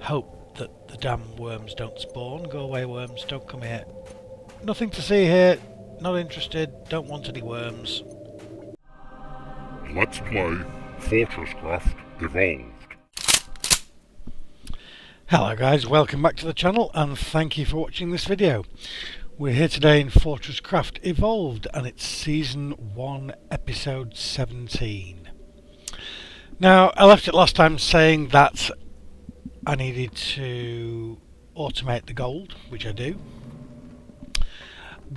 hope that the damn worms don't spawn. Go away, worms, don't come here. Nothing to see here, not interested, don't want any worms. Let's play FortressCraft Evolved. Hello guys, welcome back to the channel and thank you for watching this video. We're here today in FortressCraft Evolved and it's Season 1, Episode 17. Now, I left it last time saying that I needed to automate the gold, which I do.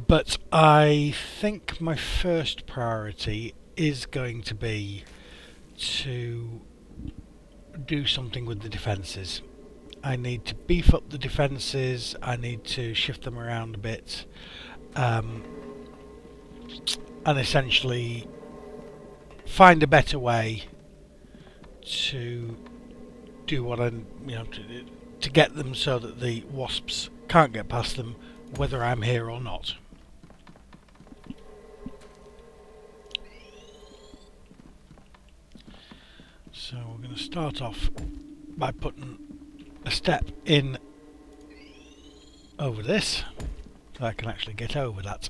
But I think my first priority is going to be to do something with the defences. I need to beef up the defences, I need to shift them around a bit, and essentially find a better way to do what I, to get them so that the wasps can't get past them, whether I'm here or not. So we're going to start off by putting a step in over this, so I can actually get over that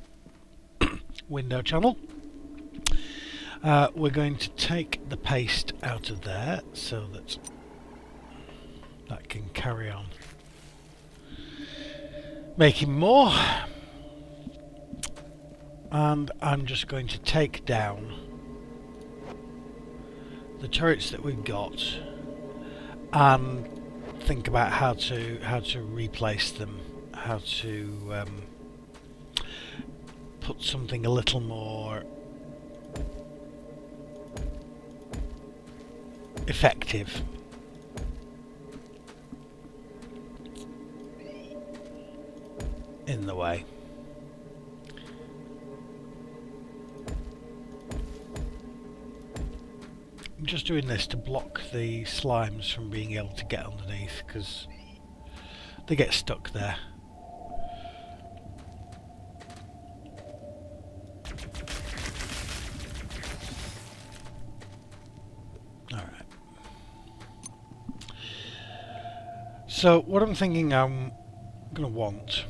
window channel. We're going to take the paste out of there so that that can carry on making more, and I'm just going to take down the turrets that we've got and think about how to replace them, how to put something a little more effective. In the way. I'm just doing this to block the slimes from being able to get underneath because they get stuck there. Alright. So what I'm thinking I'm going to want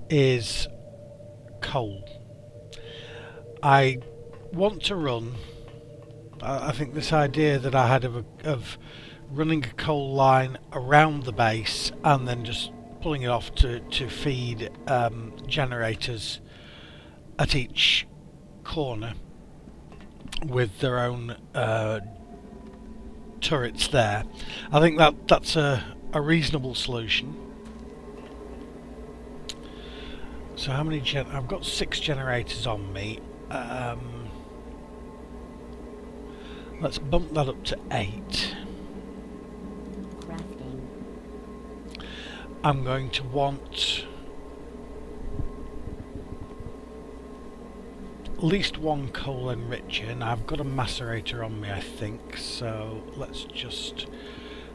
is coal. I want to run, I think this idea that I had of running a coal line around the base and then just pulling it off to feed generators at each corner with their own turrets there. I think that's a reasonable solution. So how many I've got 6 generators on me. Let's bump that up to 8. Crafting. I'm going to want at least 1 coal enricher, and I've got a macerator on me, I think. So let's just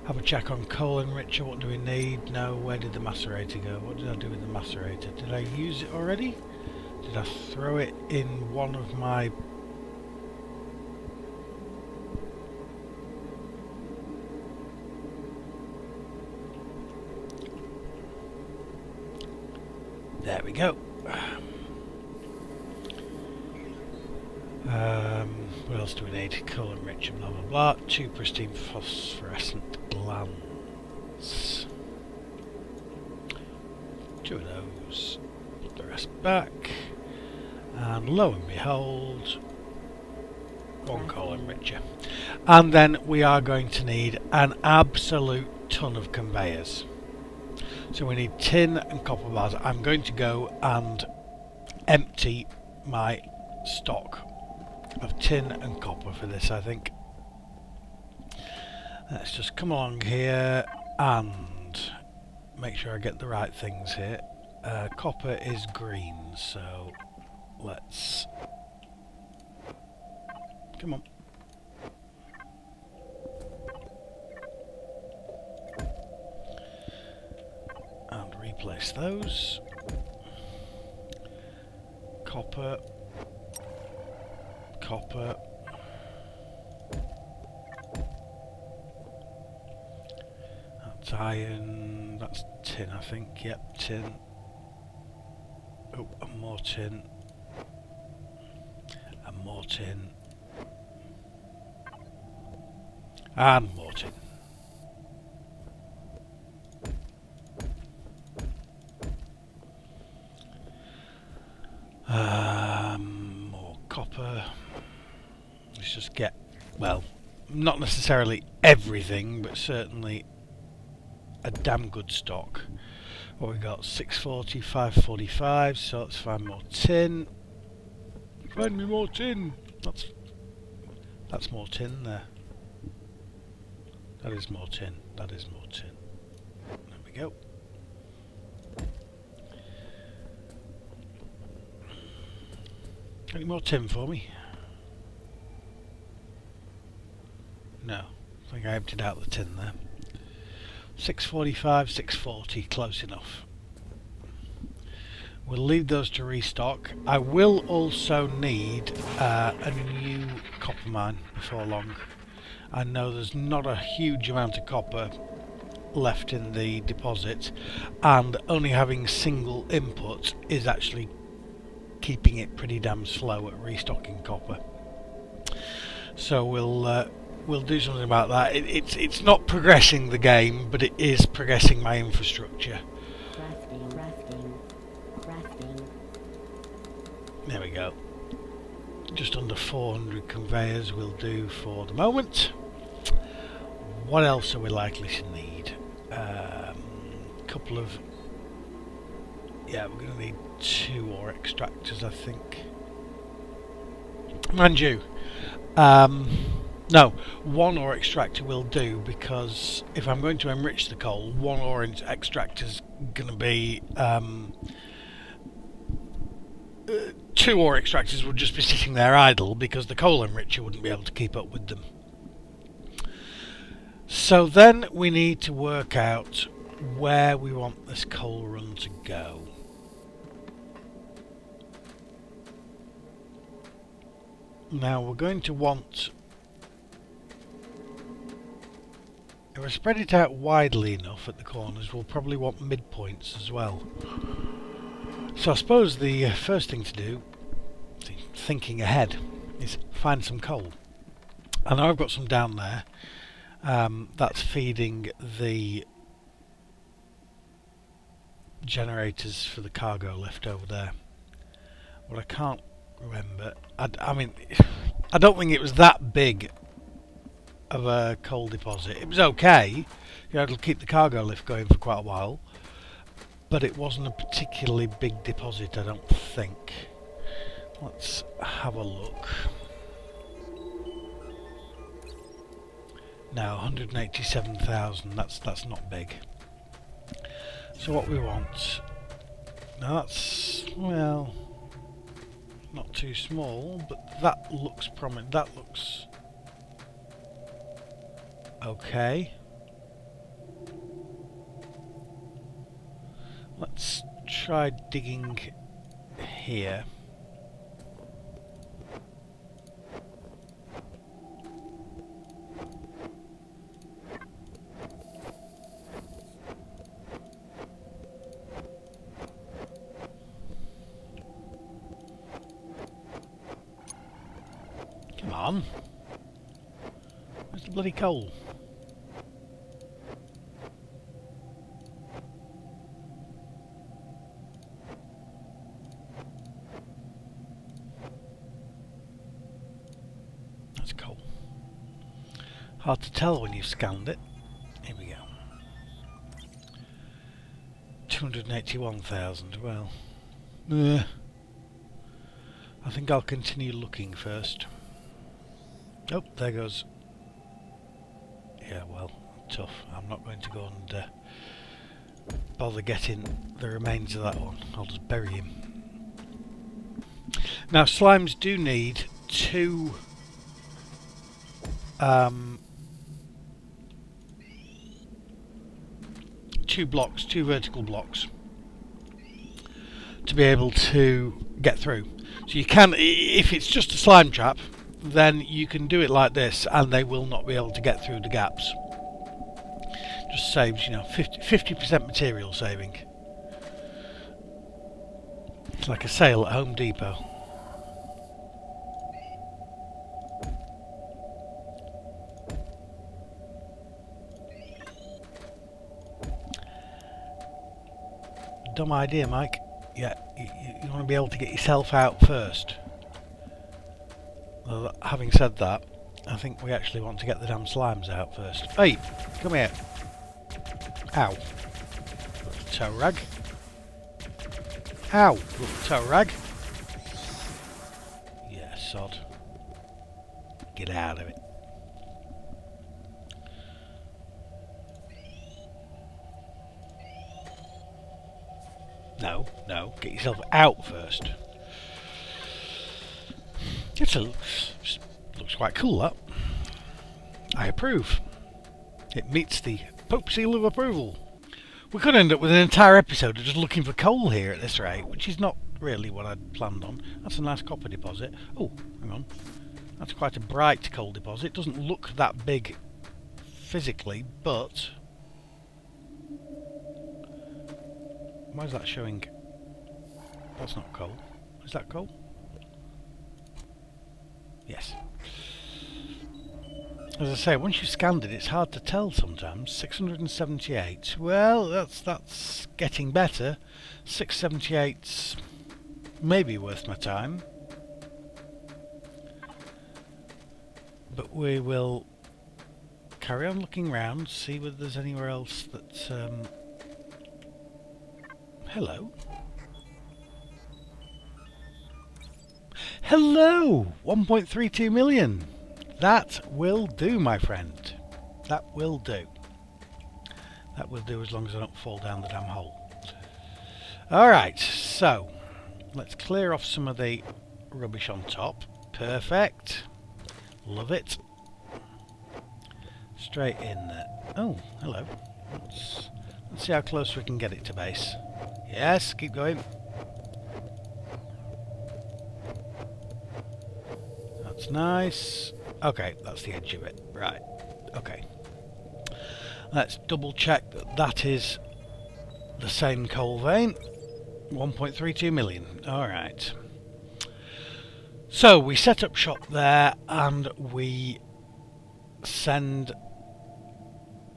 have a check on coal enricher. What do we need? No, where did the macerator go? What did I do with the macerator? Did I use it already? Did I throw it in one of my... There we go. What else do we need? Coal enricher, blah blah blah. 2 pristine phosphorescent glands. 2 of those. Put the rest back. And lo and behold, 1 coal enricher. And then we are going to need an absolute ton of conveyors. So we need tin and copper bars. I'm going to go and empty my stock of tin and copper for this, I think. Let's just come along here and make sure I get the right things here. Copper is green, so let's... Come on. replace those. Copper. Copper. That's iron. That's tin, I think. Yep, tin. Oh, and more tin. And more tin. And more tin. More copper. Let's just get, well, not necessarily everything, but certainly a damn good stock. What we got? 640, 545, so let's find more tin. Find me more tin! That's more tin there. That is more tin. That is more tin. There we go. Any more tin for me? No. I think I emptied out the tin there. 645, 640, close enough. We'll leave those to restock. I will also need a new copper mine before long. I know there's not a huge amount of copper left in the deposit, and only having single input is actually keeping it pretty damn slow at restocking copper. So we'll do something about that. It's not progressing the game, but it is progressing my infrastructure. There we go. Just under 400 conveyors will do for the moment. What else are we likely to need? Couple of... Yeah, we're going to need 2 ore extractors, I think. Mind you, no, 1 ore extractor will do, because if I'm going to enrich the coal, 1 ore extractor is going to be 2 ore extractors would just be sitting there idle, because the coal enricher wouldn't be able to keep up with them. So then we need to work out where we want this coal run to go. Now we're going to want, if we spread it out widely enough at the corners, we'll probably want midpoints as well. So I suppose the first thing to do, thinking ahead, is find some coal. I know I've got some down there. That's feeding the generators for the cargo lift over there. What I can't remember, I mean, I don't think it was that big of a coal deposit. It was okay, you know, it'll keep the cargo lift going for quite a while, but it wasn't a particularly big deposit, I don't think. Let's have a look. Now 187,000, that's not big. So what we want, now that's, well, not too small, but that looks prominent, that looks okay. Let's try digging here. Come on. Where's the bloody coal? That's coal. Hard to tell when you've scanned it. Here we go. 281,000, well. I think I'll continue looking first. Oh, there goes. Yeah, well, tough. I'm not going to go and bother getting the remains of that one. I'll just bury him. Now, slimes do need two blocks, 2 vertical blocks to be able to get through. So you can, if it's just a slime trap, then you can do it like this and they will not be able to get through the gaps. Just saves, 50% material saving. It's like a sale at Home Depot. Dumb idea, Mike. Yeah, you want to be able to get yourself out first. Well, having said that, I think we actually want to get the damn slimes out first. Hey, come here. Ow. Little toe rag. Ow, little toe rag. Yeah, sod. Get out of it. No, get yourself out first. Looks quite cool, that. I approve. It meets the Pope seal of approval. We could end up with an entire episode of just looking for coal here at this rate, which is not really what I'd planned on. That's a nice copper deposit. Oh, hang on. That's quite a bright coal deposit. It doesn't look that big physically, but... Why is that showing? That's not coal. Is that coal? Yes. As I say, once you've scanned it, it's hard to tell sometimes. 678. Well, that's getting better. 678's maybe worth my time. But we will carry on looking round, see whether there's anywhere else that's... Hello. Hello! 1.32 million. That will do, my friend. That will do. That will do as long as I don't fall down the damn hole. Alright, so let's clear off some of the rubbish on top. Perfect. Love it. Straight in there. Oh, hello. Let's see how close we can get it to base. Yes, keep going. That's nice. Okay, that's the edge of it. Right. Okay. Let's double check that that is the same coal vein. 1.32 million. Alright. So we set up shop there and we send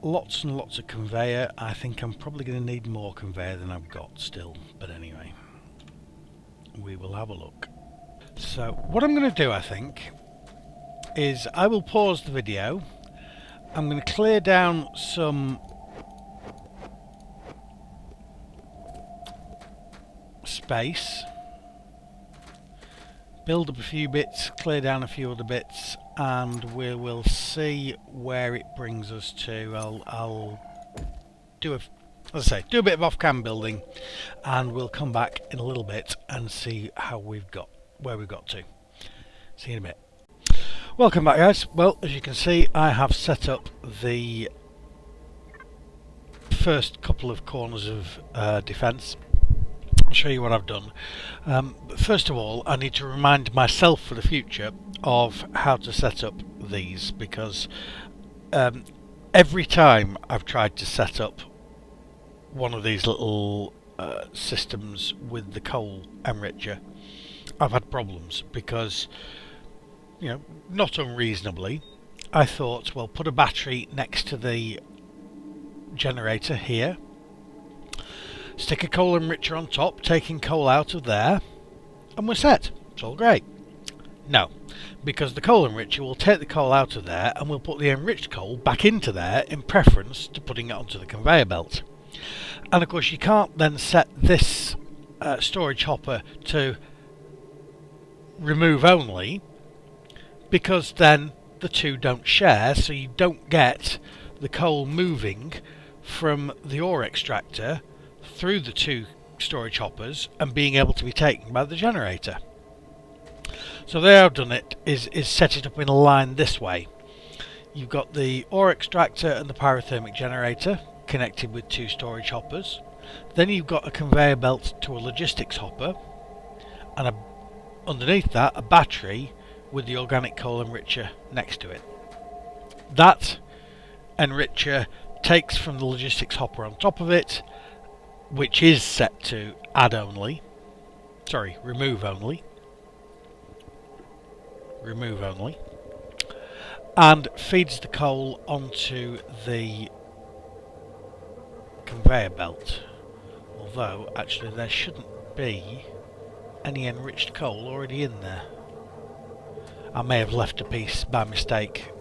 lots and lots of conveyor. I think I'm probably going to need more conveyor than I've got still. But anyway, we will have a look. So what I'm going to do, I think, is I will pause the video. I'm going to clear down some space, build up a few bits, clear down a few other bits, and we will see where it brings us to. I'll do as I say, do a bit of off-cam building, and we'll come back in a little bit and see how where we've got to. See you in a bit. Welcome back, guys. Well, as you can see, I have set up the first couple of corners of defence. I'll show you what I've done. But first of all, I need to remind myself for the future of how to set up these, because every time I've tried to set up one of these little systems with the coal enricher, I've had problems because, not unreasonably, I thought, well, put a battery next to the generator here, stick a coal enricher on top, taking coal out of there, and we're set. It's all great. No, because the coal enricher will take the coal out of there and we'll put the enriched coal back into there in preference to putting it onto the conveyor belt. And of course you can't then set this storage hopper to remove only, because then the two don't share, so you don't get the coal moving from the ore extractor through the two storage hoppers and being able to be taken by the generator. So the way I've done it is set it up in a line this way. You've got the ore extractor and the pyrothermic generator connected with two storage hoppers, Then you've got a conveyor belt to a logistics hopper, and underneath that a battery with the organic coal enricher next to it. That enricher takes from the logistics hopper on top of it, which is set to remove only, and feeds the coal onto the conveyor belt. Although actually there shouldn't be any enriched coal already in there. I may have left a piece by mistake.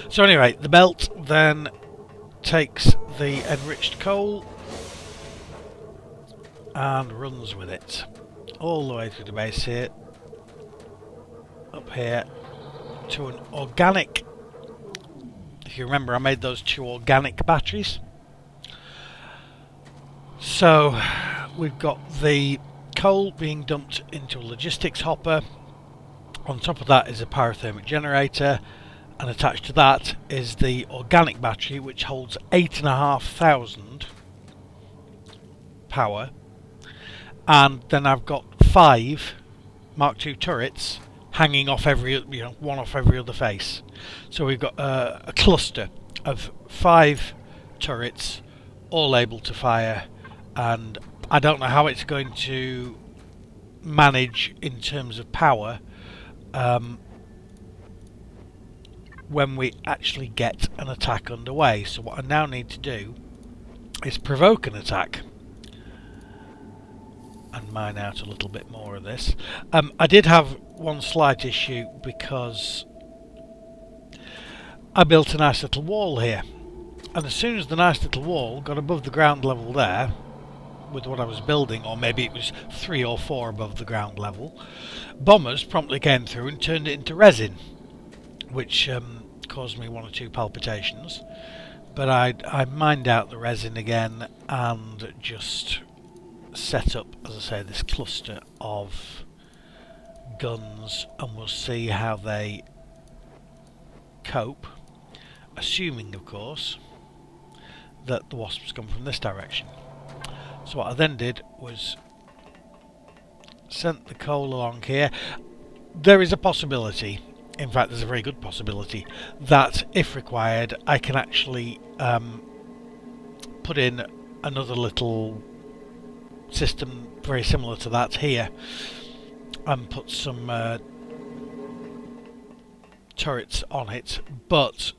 So anyway, the belt then takes the enriched coal and runs with it all the way through the base here, up here to an organic. If you remember, I made those 2 organic batteries. So we've got the coal being dumped into a logistics hopper. On top of that is a pyrothermic generator, and attached to that is the organic battery, which holds 8,500 power. And then I've got 5 Mark II turrets hanging off one off every other face. So we've got a cluster of 5 turrets, all able to fire, and I don't know how it's going to manage in terms of power when we actually get an attack underway. So what I now need to do is provoke an attack and mine out a little bit more of this. I did have one slight issue because I built a nice little wall here, and as soon as the nice little wall got above the ground level there with what I was building, or maybe it was 3 or 4 above the ground level, bombers promptly came through and turned it into resin, which caused me 1 or 2 palpitations. But I mined out the resin again and just set up, as I say, this cluster of guns, and we'll see how they cope, assuming of course that the wasps come from this direction. So what I then did was sent the coal along here. There is a possibility, in fact there's a very good possibility, that if required I can actually put in another little system very similar to that here and put some turrets on it, but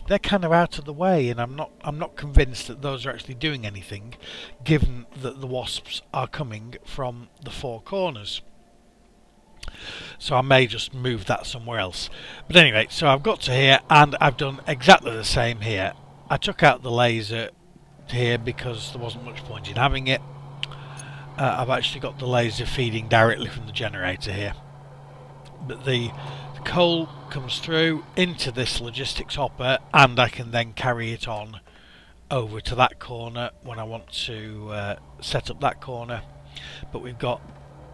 they're kind of out of the way, and I'm not convinced that those are actually doing anything, given that the wasps are coming from the 4 corners. So I may just move that somewhere else. But anyway, so I've got to here and I've done exactly the same here. I took out the laser here because there wasn't much point in having it. I've actually got the laser feeding directly from the generator here. But the coal comes through into this logistics hopper, and I can then carry it on over to that corner when I want to set up that corner. But we've got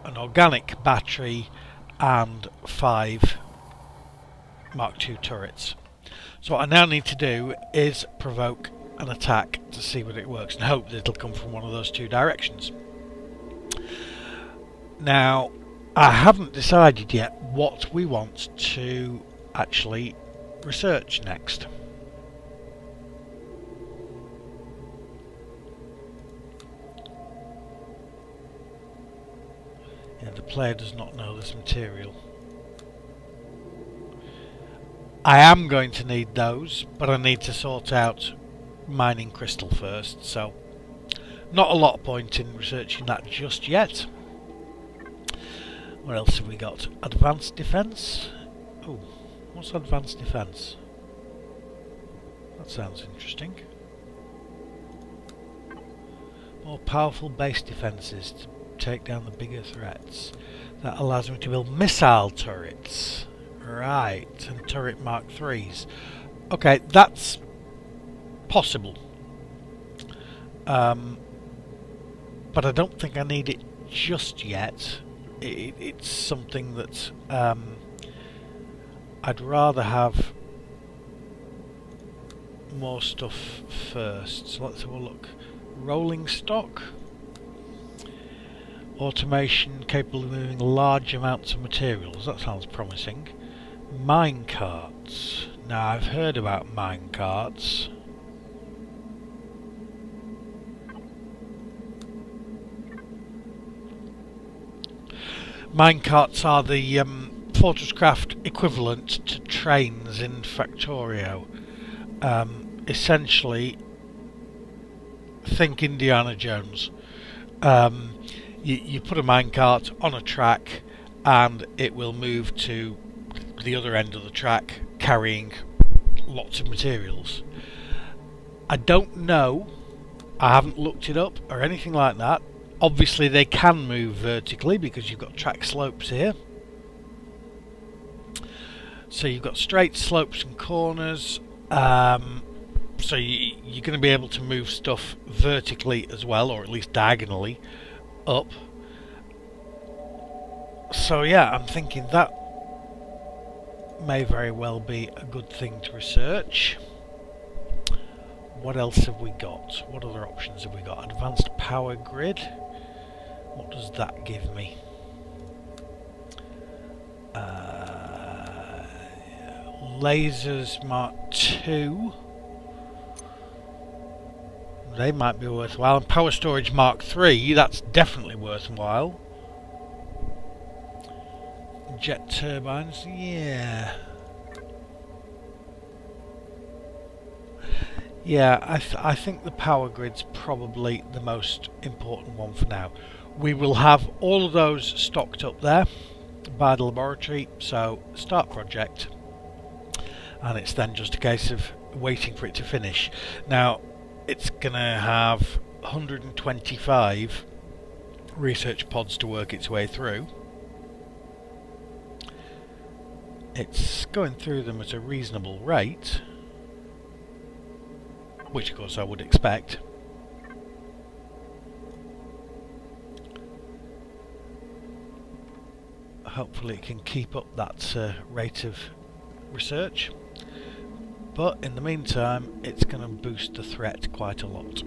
an organic battery and 5 Mark II turrets. So what I now need to do is provoke an attack to see whether it works, and hope that it'll come from one of those 2 directions. Now, I haven't decided yet what we want to actually research next. Yeah, the player does not know this material. I am going to need those, but I need to sort out mining crystal first, so not a lot of point in researching that just yet. What else have we got? Advanced defense? Oh, what's advanced defense? That sounds interesting. More powerful base defenses to take down the bigger threats. That allows me to build missile turrets. Right, and turret Mark IIIs. Okay, that's possible. But I don't think I need it just yet. It's something that I'd rather have more stuff first. So let's have a look. Rolling stock. Automation capable of moving large amounts of materials. That sounds promising. Mine carts. Now I've heard about mine carts. Mine carts are the FortressCraft equivalent to trains in Factorio. Essentially, think Indiana Jones. You put a minecart on a track and it will move to the other end of the track carrying lots of materials. I don't know, I haven't looked it up or anything like that. Obviously they can move vertically because you've got track slopes here. So you've got straight slopes and corners. So you're going to be able to move stuff vertically as well, or at least diagonally up. So yeah, I'm thinking that may very well be a good thing to research. What else have we got? What other options have we got? Advanced power grid. What does that give me? Lasers Mark II. They might be worthwhile. And power storage Mark III. That's definitely worthwhile. Jet turbines. Yeah. Yeah, I think the power grid's probably the most important one for now. We will have all of those stocked up there by the laboratory, so start project, and it's then just a case of waiting for it to finish. Now, it's going to have 125 research pods to work its way through. It's going through them at a reasonable rate, which of course I would expect. Hopefully it can keep up that rate of research, but in the meantime it's going to boost the threat quite a lot.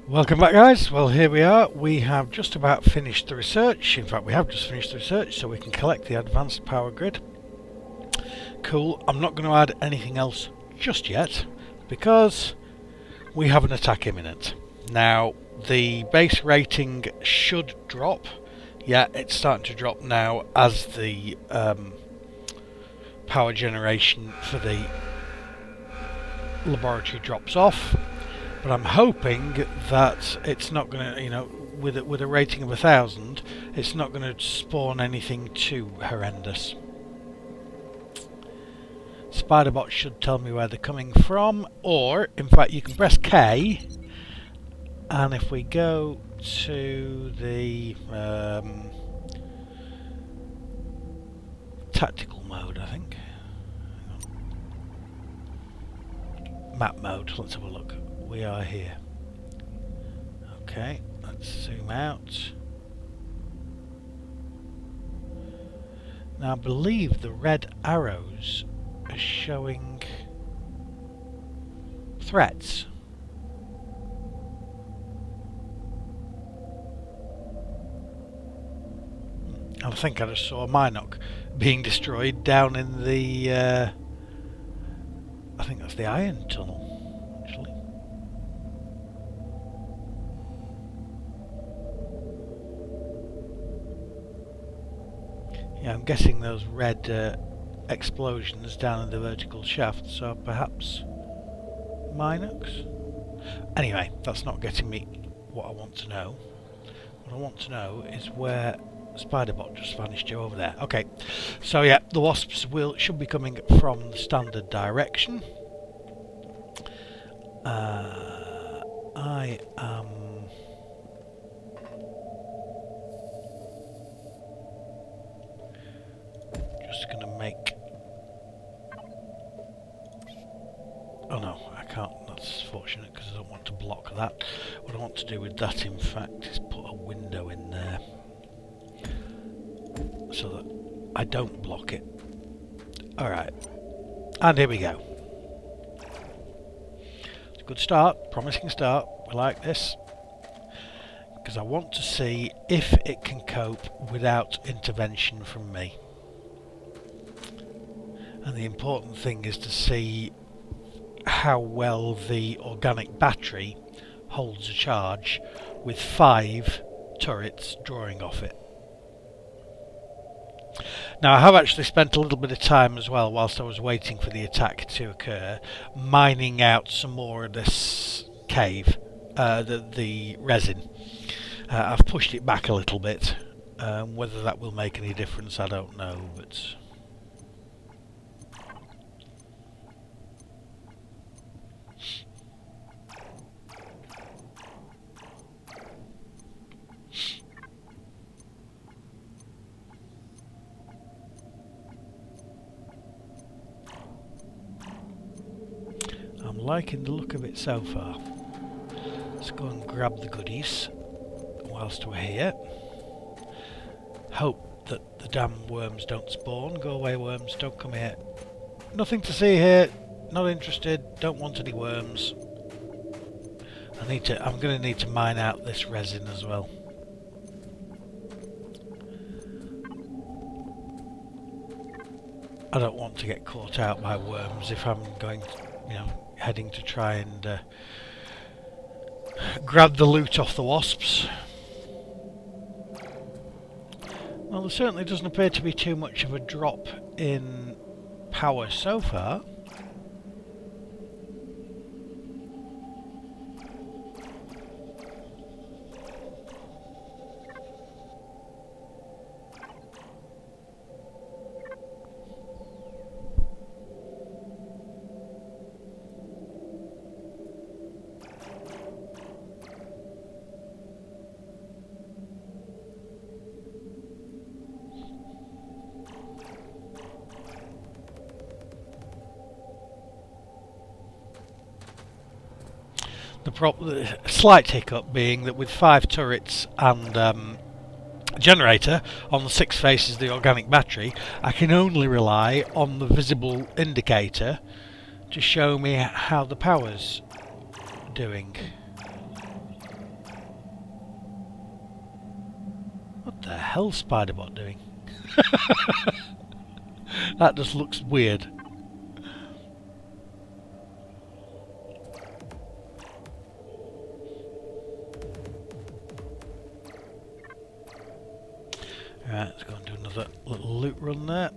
Welcome back, guys. Well, here we are. We have just about finished the research. In fact, we have just finished the research, so we can collect the advanced power grid. Cool. I'm not going to add anything else just yet because we have an attack imminent. Now, the base rating should drop. Yeah, it's starting to drop now as the power generation for the laboratory drops off. But I'm hoping that it's not going to, you know, with a rating of 1000, it's not going to spawn anything too horrendous. Spiderbot should tell me where they're coming from, or in fact you can press K, and if we go to the tactical mode, I think, map mode, let's have a look. We are here. Okay, let's zoom out. Now I believe the red arrows are showing threats. I think I just saw a Minoc being destroyed down in the I think that's the iron tunnel, actually. Yeah, I'm guessing those red explosions down in the vertical shaft, so perhaps Minocs? Anyway, that's not getting me what I want to know. What I want to know is where Spiderbot just vanished over there. Okay, so yeah, the wasps should be coming from the standard direction. I am just going to make... Oh no, I can't. That's fortunate because I don't want to block that. What I want to do with that, in fact, is put a window in there so that I don't block it. Alright, and here we go. Good start, promising start. We like this. Because I want to see if it can cope without intervention from me. And the important thing is to see how well the organic battery holds a charge with 5 turrets drawing off it. Now I have actually spent a little bit of time as well, whilst I was waiting for the attack to occur, mining out some more of this cave, the resin. I've pushed it back a little bit. Whether that will make any difference I don't know, but I'm liking the look of it so far. Let's go and grab the goodies whilst we're here. Hope that the damn worms don't spawn. Go away, worms, don't come here. Nothing to see here, not interested, don't want any worms. I'm going to need to mine out this resin as well. I don't want to get caught out by worms if I'm going to, heading to try and grab the loot off the wasps. Well, there certainly doesn't appear to be too much of a drop in power so far. The slight hiccup being that with 5 turrets and generator on the 6 faces of the organic battery, I can only rely on the visible indicator to show me how the power's doing. What the hell's Spiderbot doing? That just looks weird. Right, let's go and do another little loot run there.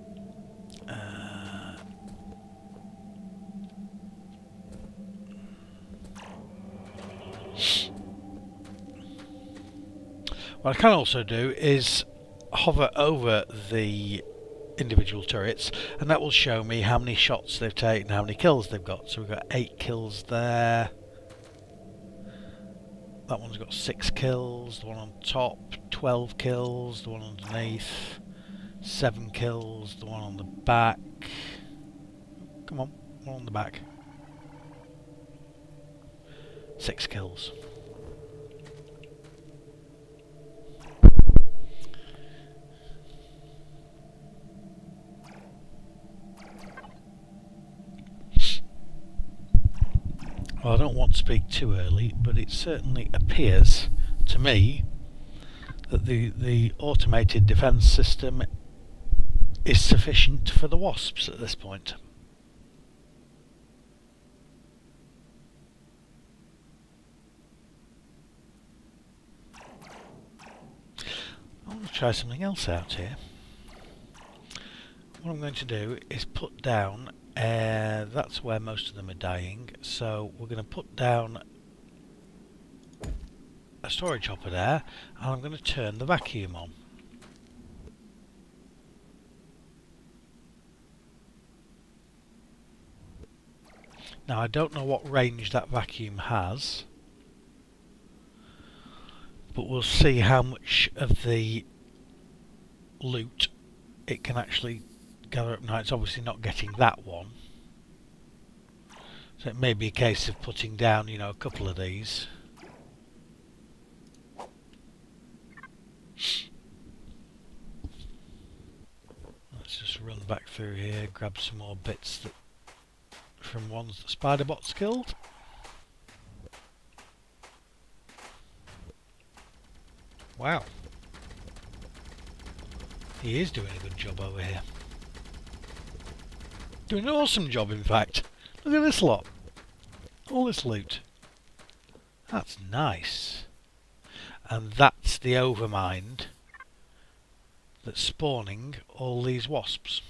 What I can also do is hover over the individual turrets, and that will show me how many shots they've taken, how many kills they've got. So we've got 8 kills there. That one's got 6 kills, the one on top 12 kills, the one underneath 7 kills, the one on the back, come on, one on the back, 6 kills. Well, I don't want to speak too early, but it certainly appears to me that the automated defence system is sufficient for the wasps at this point. I want to try something else out here. What I'm going to do is put down, that's where most of them are dying, so we're going to put down a storage hopper there, and I'm going to turn the vacuum on. Now I don't know what range that vacuum has, but we'll see how much of the loot it can actually gather up. Now it's obviously not getting that one, so it may be a case of putting down, a couple of these. Let's just run back through here, grab some more bits from ones that Spiderbot's killed. Wow. He is doing a good job over here. Doing an awesome job, in fact. Look at this lot. All this loot. That's nice. And that's the overmind that's spawning all these wasps.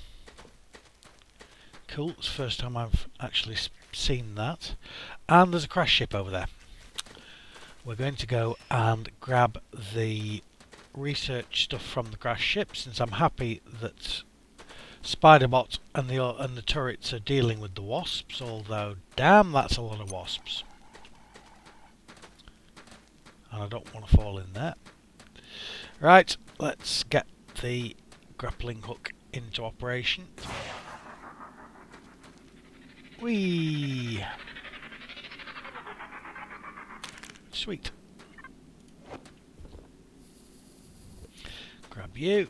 Cool, it's the first time I've actually seen that. And there's a crash ship over there. We're going to go and grab the research stuff from the crash ship, since I'm happy that Spiderbot and the turrets are dealing with the wasps, although damn, that's a lot of wasps. And I don't want to fall in there. Right, let's get the grappling hook into operation. Whee! Sweet. Grab you.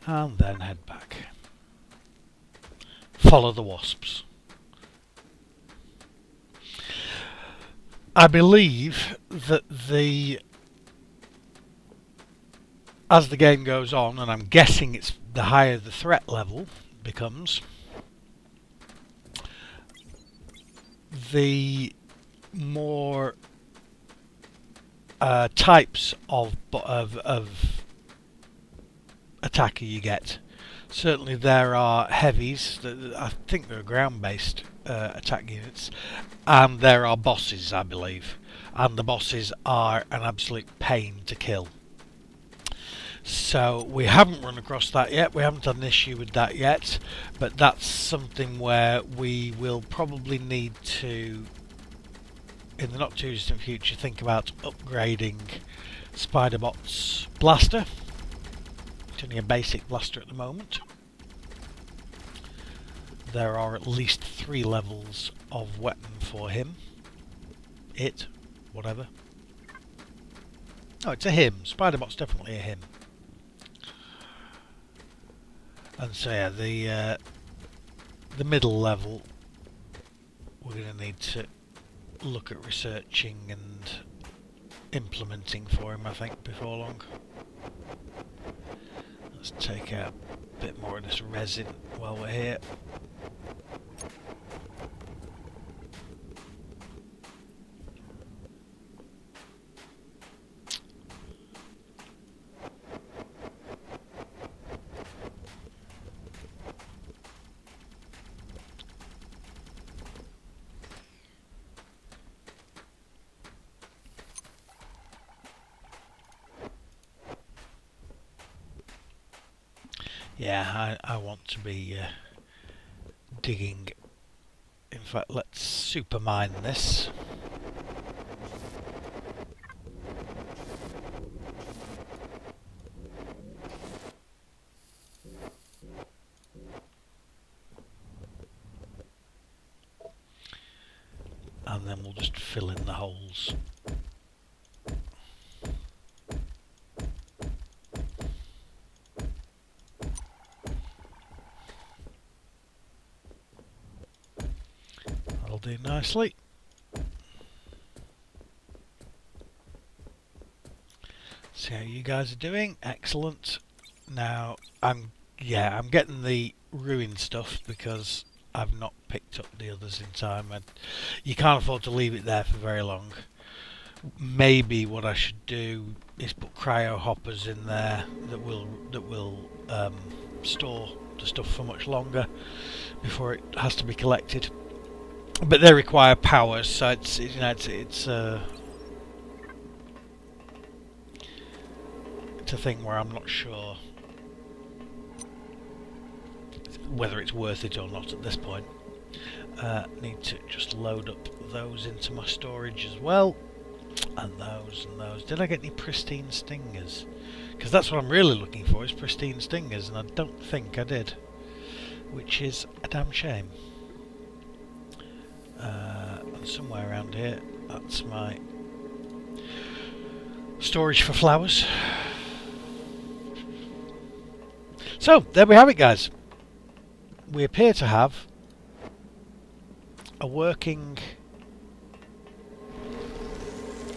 And then head back. Follow the wasps. I believe that as the game goes on, and I'm guessing it's the higher the threat level becomes, the more types of attacker you get. Certainly there are heavies, I think they're ground-based attack units, and there are bosses, I believe, and the bosses are an absolute pain to kill. So we haven't run across that yet, we haven't had an issue with that yet, but that's something where we will probably need to, in the not too distant future, think about upgrading Spiderbot's blaster. It's only a basic blaster at the moment. There are at least 3 levels of weapon for him. Whatever. Oh, it's a him. Spiderbot's definitely a him. And so yeah, the middle level we're going to need to look at researching and implementing for him, I think, before long. Let's take out a bit more of this resin while we're here. Yeah, I want to be digging. In fact, let's super mine this. And then we'll just fill in the holes. That'll do nicely. See how you guys are doing. Excellent. Now I'm getting the ruined stuff because I've not picked up the others in time. You can't afford to leave it there for very long. Maybe what I should do is put cryo hoppers in there that will store the stuff for much longer before it has to be collected. But they require power, so it's a thing where I'm not sure whether it's worth it or not at this point. Need to just load up those into my storage as well, and those and those. Did I get any pristine stingers? Because that's what I'm really looking for, is pristine stingers, and I don't think I did, which is a damn shame. And somewhere around here, that's my storage for flowers. So, there we have it, guys. We appear to have a working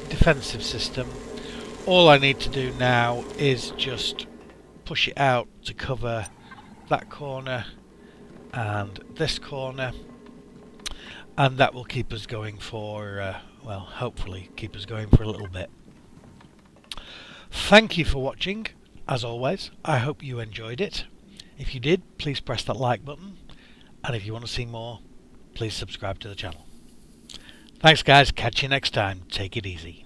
defensive system. All I need to do now is just push it out to cover that corner and this corner, and that will keep us going for, well, hopefully keep us going for a little bit. Thank you for watching. As always, I hope you enjoyed it. If you did, please press that like button, and if you want to see more, please subscribe to the channel. Thanks guys, catch you next time. Take it easy.